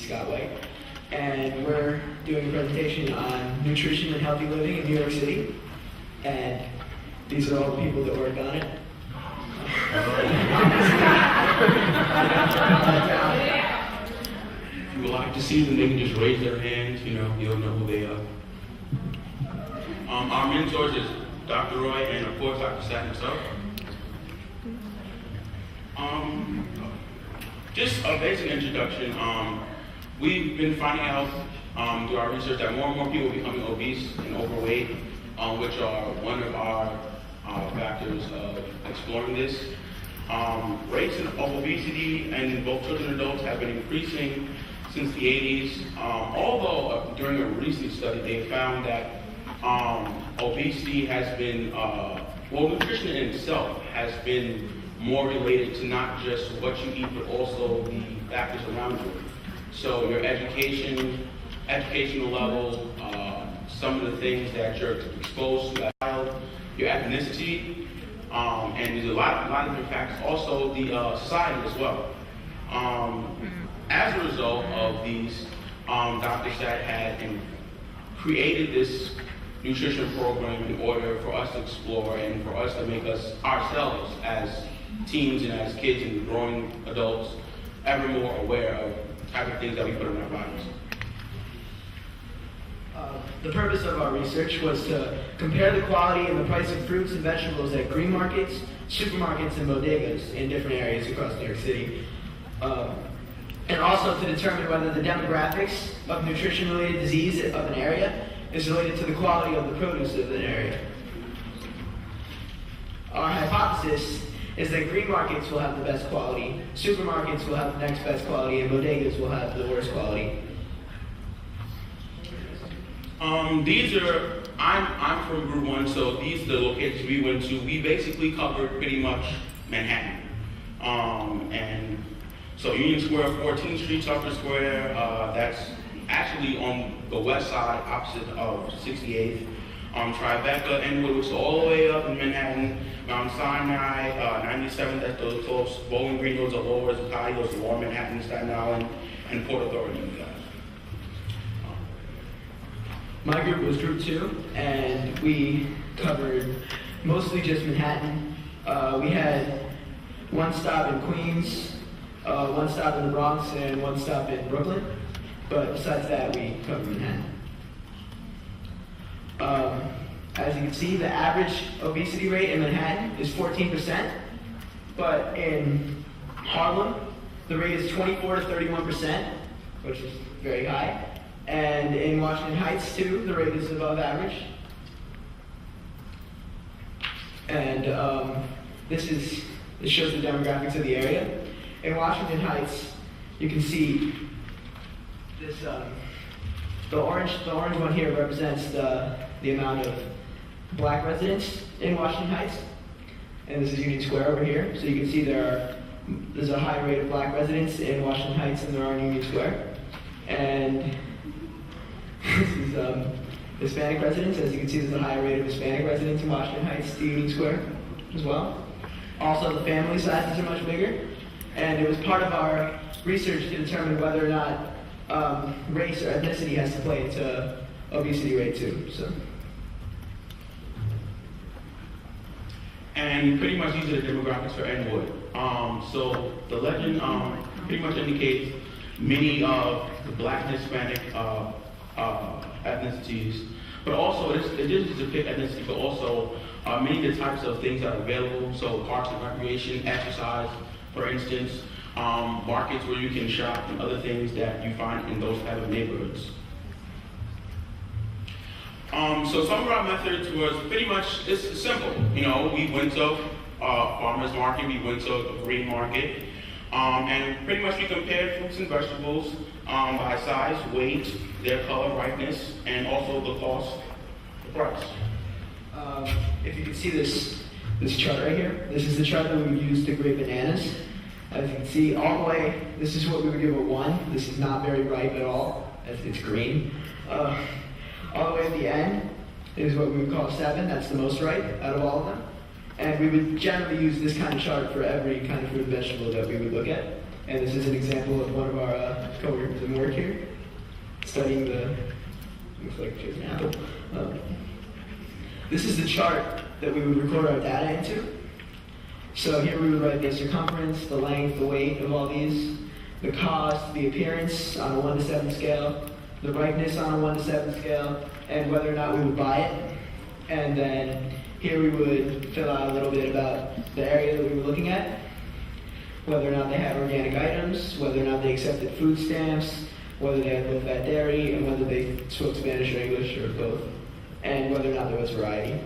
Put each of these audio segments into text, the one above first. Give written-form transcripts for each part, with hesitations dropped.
Scott White, and we're doing a presentation on nutrition and healthy living in New York City. And these are all the people that work on it. If you would like to see them, they can just raise their hands, you'll know who they are. Our mentors is Dr. Roy and of course Dr. Satt himself. Just a basic introduction. We've been finding out through our research that more and more people are becoming obese and overweight, which are one of our factors of exploring this. Rates of obesity in both children and adults have been increasing since the 80s, although during a recent study they found that obesity has been, nutrition in itself has been more related to not just what you eat, but also the factors around you. So your educational level, some of the things that you're exposed to as a child, your ethnicity, and there's a lot of different factors. Also the society as well. As a result of these, Dr. Satt had created this nutrition program in order for us to explore and for us to make us ourselves as teens and as kids and growing adults ever more aware of the type of things that we put in our bodies. The purpose of our research was to compare the quality and the price of fruits and vegetables at green markets, supermarkets, and bodegas in different areas across New York City. And also to determine whether the demographics of nutrition-related disease of an area is related to the quality of the produce of an area. Our hypothesis is that green markets will have the best quality, supermarkets will have the next best quality, and bodegas will have the worst quality. I'm from Group 1, so these are the locations we went to. We basically covered pretty much Manhattan. And so Union Square, 14th Street, Tucker Square, that's actually on the west side, opposite of 68th. Tribeca, Inwood, which is all the way up in Manhattan, Mount Sinai, 97th, that's those close, Bowling Green, those are lower, Zuccotti, those are lower Manhattan, Staten Island, and Port Authority, you guys. My group was Group 2, and we covered mostly just Manhattan. We had one stop in Queens, one stop in the Bronx, and one stop in Brooklyn. But besides that, we covered Manhattan. As you can see, the average obesity rate in Manhattan is 14%, but in Harlem, the rate is 24 to 31%, which is very high. And in Washington Heights, too, the rate is above average. And this shows the demographics of the area. In Washington Heights, you can see this. The orange one here represents the amount of black residents in Washington Heights, and this is Union Square over here. So you can see there's a high rate of black residents in Washington Heights than there are in Union Square. And this is Hispanic residents. As you can see, there's a higher rate of Hispanic residents in Washington Heights to Union Square as well. Also, the family sizes are much bigger, and it was part of our research to determine whether or not race or ethnicity has to play into obesity rate too. And pretty much these are the demographics for Inwood. So the legend pretty much indicates many of the black and Hispanic ethnicities, but also it doesn't depict ethnicity, but also many of the types of things that are available. So parks and recreation, exercise, for instance, markets where you can shop, and other things that you find in those type of neighborhoods. So some of our methods was pretty much, it's simple. We went to farmer's market, we went to a green market, and pretty much we compared fruits and vegetables by size, weight, their color, ripeness, and also the cost, the price. If you can see this chart right here, this is the chart that we would use to grade bananas. As you can see, all the way, this is what we would give a 1. This is not very ripe at all, as it's green. All the way at the end is what we would call a 7. That's the most ripe out of all of them. And we would generally use this kind of chart for every kind of fruit and vegetable that we would look at. And this is an example of one of our coworkers at work here, studying the, looks like she's an apple. This is the chart that we would record our data into. So here we would write the circumference, the length, the weight of all these, the cost, the appearance on a 1 to 7 scale, the ripeness on a 1 to 7 scale, and whether or not we would buy it. And then here we would fill out a little bit about the area that we were looking at, whether or not they had organic items, whether or not they accepted food stamps, whether they had low-fat dairy, and whether they spoke Spanish or English or both, and whether or not there was variety.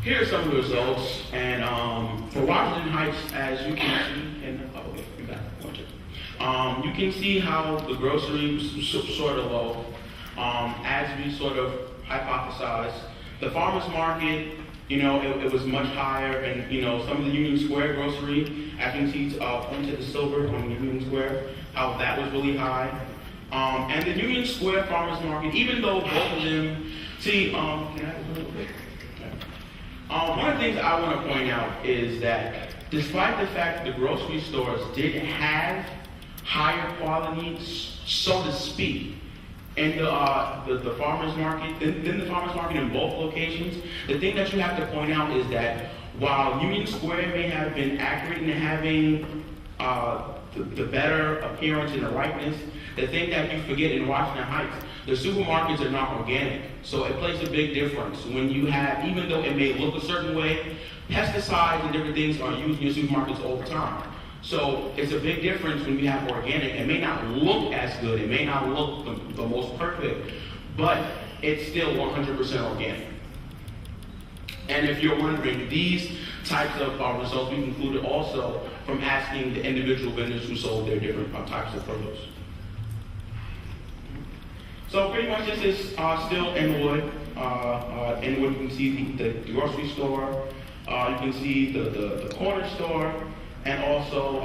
Here are some of the results, and for Washington Heights, as you can see, you can see how the grocery was sort of low, as we sort of hypothesized. The farmers market, it was much higher, and some of the Union Square grocery, as you can see, into the silver on the Union Square, how that was really high. And the Union Square farmers market, even though both of them, can I have a little bit? One of the things I want to point out is that despite the fact that the grocery stores did have higher quality, so to speak, in the farmers market, than the farmers market in both locations, the thing that you have to point out is that while Union Square may have been accurate in having the better appearance and the ripeness, the thing that you forget in Washington Heights, the supermarkets are not organic. So it plays a big difference when you have, even though it may look a certain way, pesticides and different things are used in your supermarkets all the time. So it's a big difference when you have organic. It may not look as good, it may not look the most perfect, but it's still 100% organic. And if you're wondering, these types of results we concluded also from asking the individual vendors who sold their different types of produce. So pretty much this is still Inwood. Inwood, you can see the grocery store, you can see the corner store, and also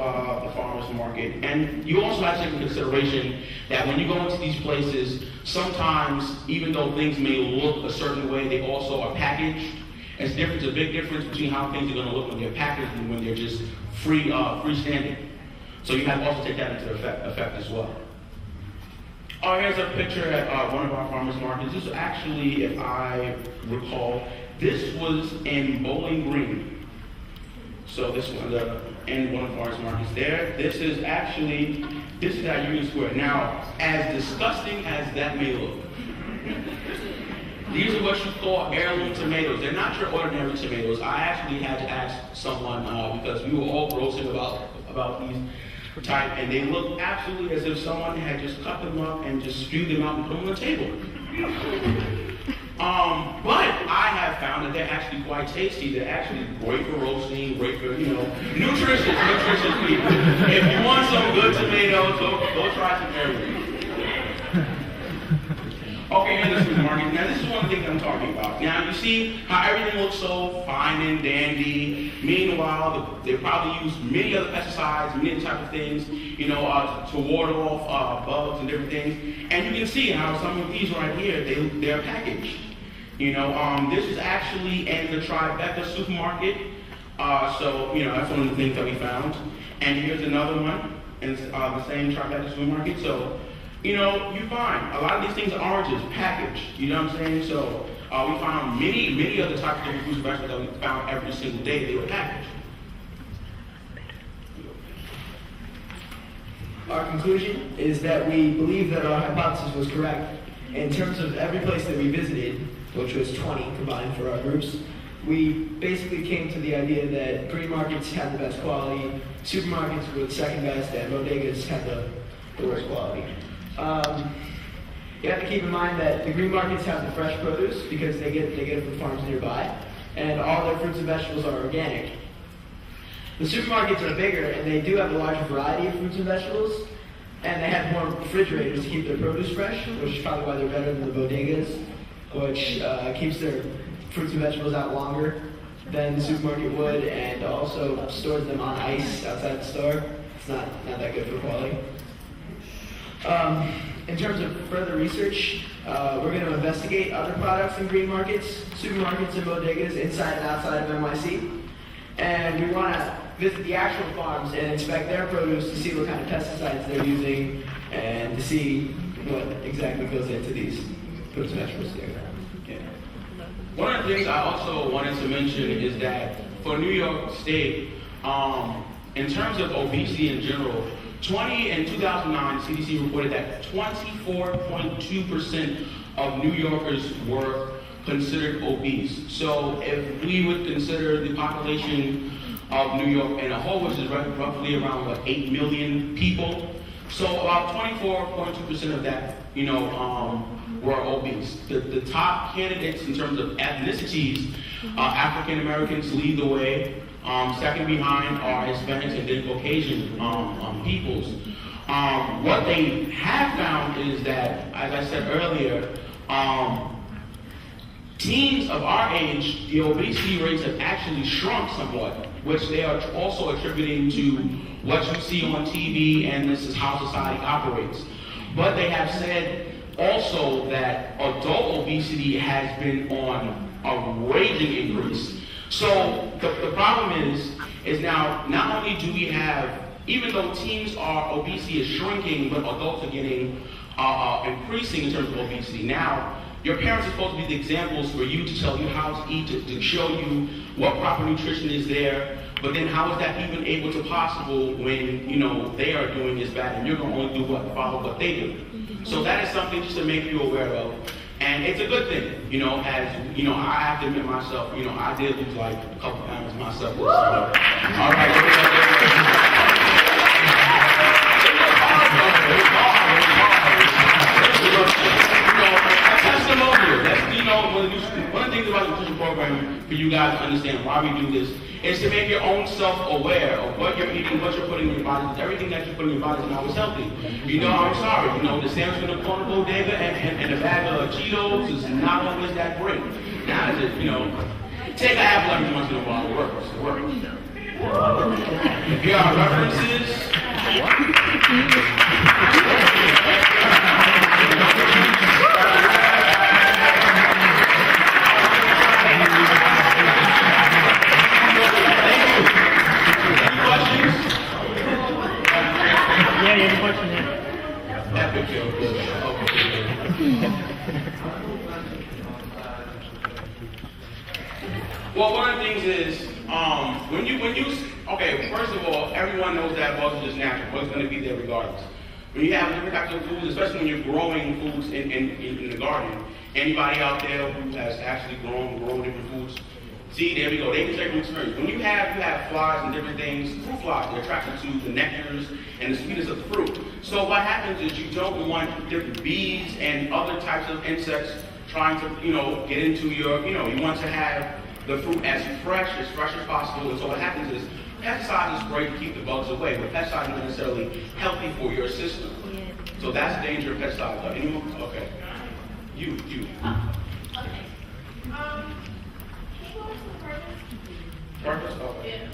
the farmer's market. And you also have to take into consideration that when you go into these places, sometimes, even though things may look a certain way, they also are packaged. It's a big difference between how things are going to look when they're packaged and when they're just freestanding. So you have to also take that into effect as well. Oh, here's a picture at one of our farmers markets. This is actually, if I recall, this was in Bowling Green. So this one, in one of the farmers markets there. This is at Union Square. Now, as disgusting as that may look, these are what you call heirloom tomatoes. They're not your ordinary tomatoes. I actually had to ask someone because we were all grossing about these type, and they look absolutely as if someone had just cut them up and just spewed them out and put them on the table. But I have found that they're actually quite tasty. They're actually great for roasting, great for, nutritious people. If you want some good tomatoes, go try some heirloom. Okay, here's the supermarket. Now, this is one of the things I'm talking about. Now, you see how everything looks so fine and dandy. Meanwhile, they probably use many other pesticides, many other type of things, to ward off bugs and different things. And you can see how some of these right here, they're packaged. This is actually in the Tribeca supermarket. So, that's one of the things that we found. And here's another one in the same Tribeca supermarket. So, you find a lot of these things are oranges, packaged, you know what I'm saying? So we found many other types of different fruits and vegetables that we found every single day, they were packaged. Our conclusion is that we believe that our hypothesis was correct. In terms of every place that we visited, which was 20 combined for our groups, we basically came to the idea that green markets had the best quality, supermarkets were the second best, and bodegas had the worst quality. You have to keep in mind that the green markets have the fresh produce because they get it from farms nearby, and all their fruits and vegetables are organic. The supermarkets are bigger, and they do have a larger variety of fruits and vegetables, and they have more refrigerators to keep their produce fresh, which is probably why they're better than the bodegas, which keeps their fruits and vegetables out longer than the supermarket would, and also stores them on ice outside the store. It's not that good for quality. in terms of further research, we're going to investigate other products in green markets, supermarkets, and bodegas inside and outside of NYC. And we want to visit the actual farms and inspect their produce to see what kind of pesticides they're using and to see what exactly goes into these fruits and vegetables here. Yeah. One of the things I also wanted to mention is that for New York State, in terms of obesity in general, in 2009, CDC reported that 24.2% of New Yorkers were considered obese. So if we would consider the population of New York in a whole, which is roughly around 8 million people, so about 24.2% of that, were obese. The top candidates in terms of ethnicities, African Americans lead the way. Second behind are Hispanics and then Caucasian peoples. What they have found is that, as I said earlier, teens of our age, the obesity rates have actually shrunk somewhat, which they are also attributing to what you see on TV, and this is how society operates. But they have said also that adult obesity has been on a raging increase. So the problem is now, not only do we have, even though teens obesity is shrinking, but adults are getting increasing in terms of obesity. Now, your parents are supposed to be the examples for you to tell you how to eat, to show you what proper nutrition is there. But then how is that even able to possible when, they are doing is bad and you're going to only do follow what they do? So that is something just to make you aware of. And it's a good thing, as, I have to admit myself, I did lose like a couple pounds myself. All right. Testimonial. That's, one of the things about the nutrition program for you guys to understand why we do this is to make your own self aware of what you're eating, what you're putting in your body. Everything that you put in your body is not always healthy. I'm sorry. The sandwich from the corner bodega and a bag of Cheetos is not always that great. Now, take an apple every once in a while. It works. It works. Here are references. Well, one of the things is, first of all, everyone knows that bugs are just natural. Bugs are going to be there regardless. When you have different types of foods, especially when you're growing foods in the garden, anybody out there who has actually grown different foods, see, there we go, they can take an experience. When you have flies and different things, fruit flies, they're attracted to the nectars and the sweetness of the fruit. So what happens is you don't want different bees and other types of insects trying to, get into your, you want to have the fruit as fresh as possible. And so what happens is, pesticides is great to keep the bugs away, but pesticides are not necessarily healthy for your system. So that's the danger of pesticides. Anyone? Okay. You. Okay. Purpose? Okay. Yeah.